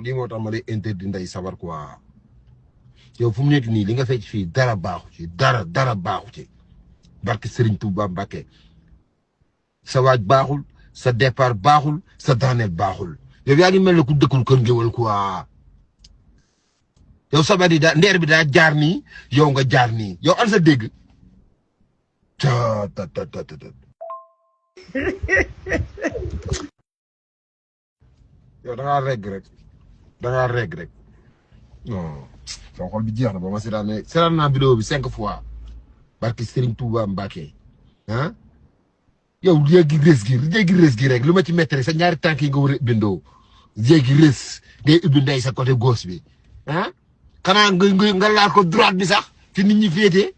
lii moo tax ma lay interdit nday sabar quoi yow fu mu nekk nii li nga fecc fii dara baaxu ci dara baaxu ci barke Serigne Touba Mbacké sa waaj baaxul sa départ baaxul sa daaneel baaxul yow yaa ngi mel ne ku dëkkul kër ngéwal quoi yow sabar yi ndeer bi daa jaar nii yow nga jaar nii yow an sa dégg ta yow da ngaa regg rek non sama xol bi jeex na ba ma seetaan naa vidéo bi 5 fois barki Serigne Touba Mbacké ah yow léegi rës gi rek lu ma ci métti rek sa ñaari tànk yi nga war a bindoo léegi rës ngay ubbi ndey sa côté gauche bi ah xanaa nga laal ko droite bi sax fi nit ñi féetee